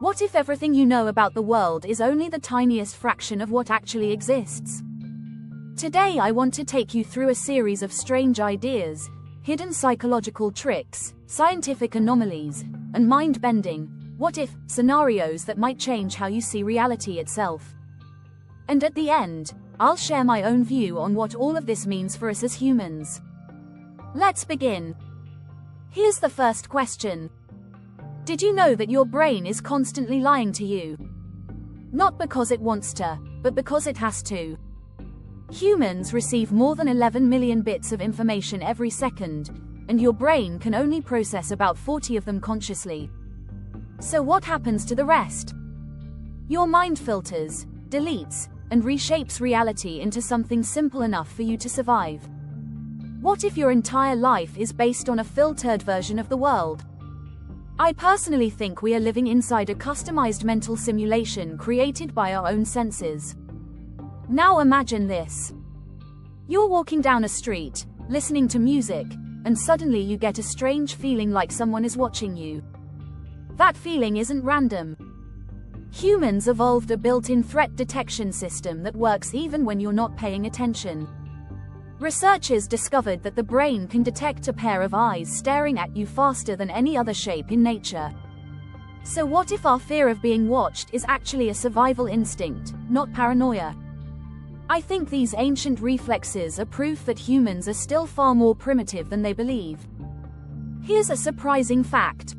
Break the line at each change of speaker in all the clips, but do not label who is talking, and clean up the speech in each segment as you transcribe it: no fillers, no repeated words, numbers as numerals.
What if everything you know about the world is only the tiniest fraction of what actually exists? Today I want to take you through a series of strange ideas, hidden psychological tricks, scientific anomalies, and mind-bending, what-if scenarios that might change how you see reality itself. And at the end, I'll share my own view on what all of this means for us as humans. Let's begin. Here's the first question. Did you know that your brain is constantly lying to you? Not because it wants to, but because it has to. Humans receive more than 11 million bits of information every second, and your brain can only process about 40 of them consciously. So what happens to the rest? Your mind filters, deletes, and reshapes reality into something simple enough for you to survive. What if your entire life is based on a filtered version of the world? I personally think we are living inside a customized mental simulation created by our own senses. Now imagine this. You're walking down a street, listening to music, and suddenly you get a strange feeling like someone is watching you. That feeling isn't random. Humans evolved a built-in threat detection system that works even when you're not paying attention. Researchers discovered that the brain can detect a pair of eyes staring at you faster than any other shape in nature. So what if our fear of being watched is actually a survival instinct, not paranoia? I think these ancient reflexes are proof that humans are still far more primitive than they believe. Here's a surprising fact.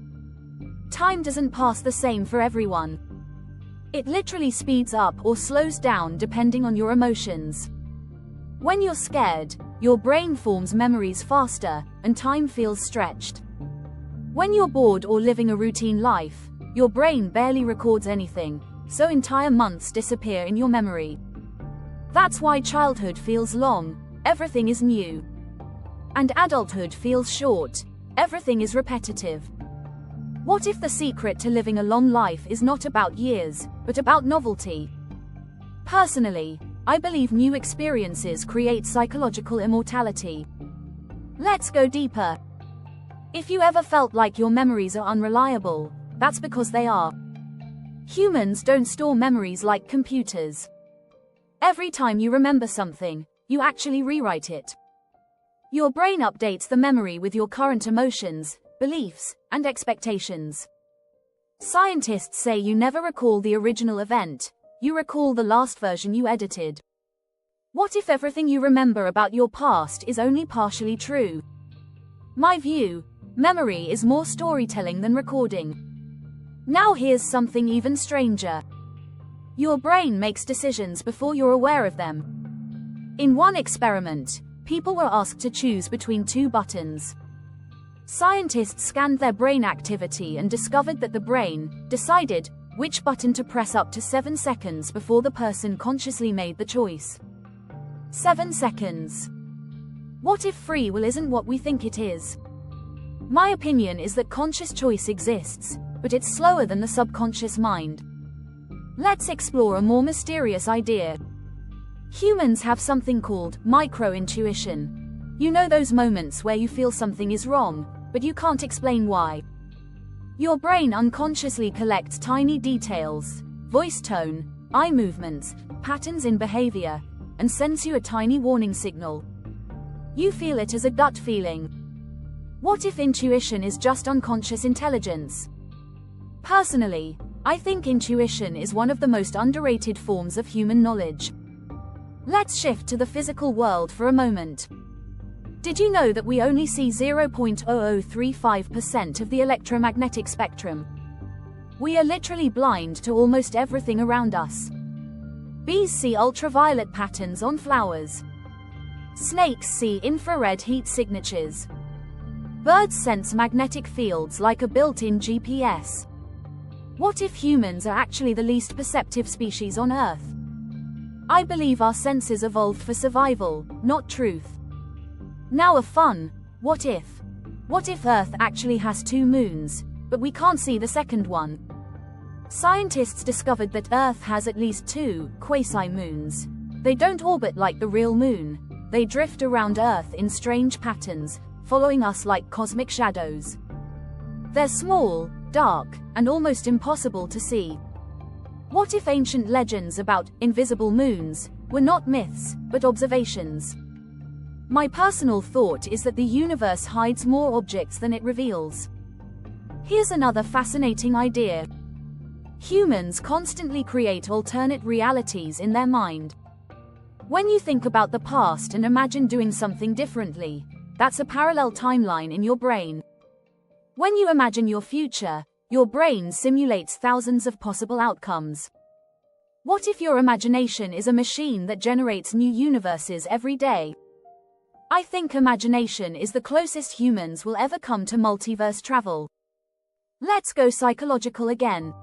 Time doesn't pass the same for everyone. It literally speeds up or slows down depending on your emotions. When you're scared, your brain forms memories faster, and time feels stretched. When you're bored or living a routine life, your brain barely records anything, so entire months disappear in your memory. That's why childhood feels long, everything is new. And adulthood feels short, everything is repetitive. What if the secret to living a long life is not about years, but about novelty? Personally, I believe new experiences create psychological immortality. Let's go deeper. If you ever felt like your memories are unreliable, that's because they are. Humans don't store memories like computers. Every time you remember something, you actually rewrite it. Your brain updates the memory with your current emotions, beliefs, and expectations. Scientists say you never recall the original event, you recall the last version you edited. What if everything you remember about your past is only partially true? My view, memory is more storytelling than recording. Now here's something even stranger. Your brain makes decisions before you're aware of them. In one experiment, people were asked to choose between two buttons. Scientists scanned their brain activity and discovered that the brain decided which button to press up to 7 seconds before the person consciously made the choice. 7 seconds. What if free will isn't what we think it is? My opinion is that conscious choice exists, but it's slower than the subconscious mind. Let's explore a more mysterious idea. Humans have something called micro-intuition. You know those moments where you feel something is wrong, but you can't explain why. Your brain unconsciously collects tiny details, voice tone, eye movements, patterns in behavior, and sends you a tiny warning signal. You feel it as a gut feeling. What if intuition is just unconscious intelligence? Personally, I think intuition is one of the most underrated forms of human knowledge. Let's shift to the physical world for a moment. Did you know that we only see 0.0035% of the electromagnetic spectrum? We are literally blind to almost everything around us. Bees see ultraviolet patterns on flowers. Snakes see infrared heat signatures. Birds sense magnetic fields like a built-in GPS. What if humans are actually the least perceptive species on Earth? I believe our senses evolved for survival, not truth. Now a fun, what if? What if Earth actually has 2 moons, but we can't see the second one? Scientists discovered that Earth has at least 2 quasi-moons. They don't orbit like the real moon. They drift around Earth in strange patterns, following us like cosmic shadows. They're small, dark, and almost impossible to see. What if ancient legends about invisible moons were not myths, but observations? My personal thought is that the universe hides more objects than it reveals. Here's another fascinating idea. Humans constantly create alternate realities in their mind. When you think about the past and imagine doing something differently, that's a parallel timeline in your brain. When you imagine your future, your brain simulates thousands of possible outcomes. What if your imagination is a machine that generates new universes every day? I think imagination is the closest humans will ever come to multiverse travel. Let's go psychological again.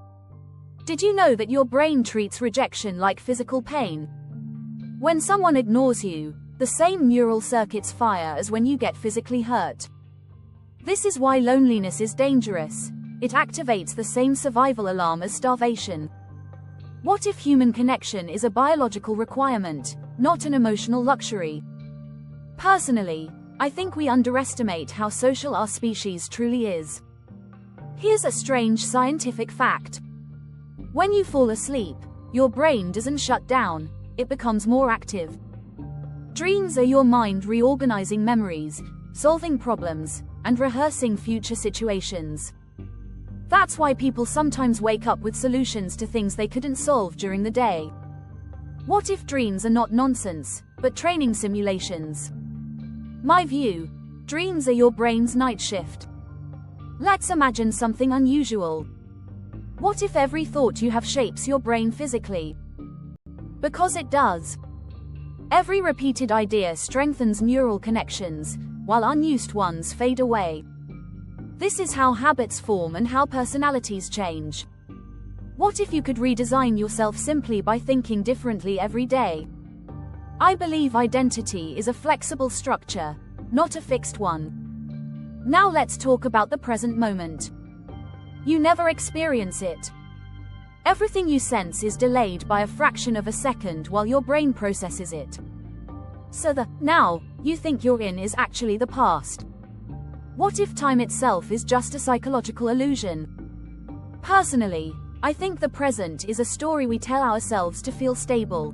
Did you know that your brain treats rejection like physical pain? When someone ignores you, the same neural circuits fire as when you get physically hurt. This is why loneliness is dangerous. It activates the same survival alarm as starvation. What if human connection is a biological requirement, not an emotional luxury? Personally, I think we underestimate how social our species truly is. Here's a strange scientific fact. When you fall asleep, your brain doesn't shut down, it becomes more active. Dreams are your mind reorganizing memories, solving problems, and rehearsing future situations. That's why people sometimes wake up with solutions to things they couldn't solve during the day. What if dreams are not nonsense, but training simulations? My view, dreams are your brain's night shift. Let's imagine something unusual. What if every thought you have shapes your brain physically? Because it does. Every repeated idea strengthens neural connections, while unused ones fade away. This is how habits form and how personalities change. What if you could redesign yourself simply by thinking differently every day? I believe identity is a flexible structure, not a fixed one. Now let's talk about the present moment. You never experience it. Everything you sense is delayed by a fraction of a second while your brain processes it. So the now you think you're in is actually the past. What if time itself is just a psychological illusion? Personally, I think the present is a story we tell ourselves to feel stable.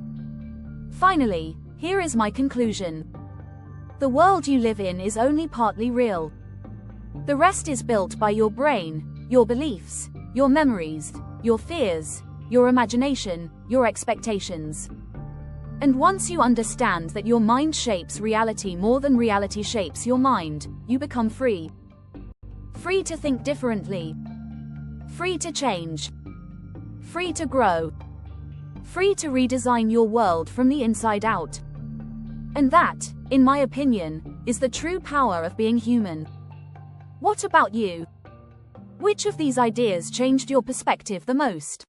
Finally, here is my conclusion. The world you live in is only partly real. The rest is built by your brain, your beliefs, your memories, your fears, your imagination, your expectations. And once you understand that your mind shapes reality more than reality shapes your mind, you become free. Free to think differently. Free to change. Free to grow. Free to redesign your world from the inside out. And that, in my opinion, is the true power of being human. What about you? Which of these ideas changed your perspective the most?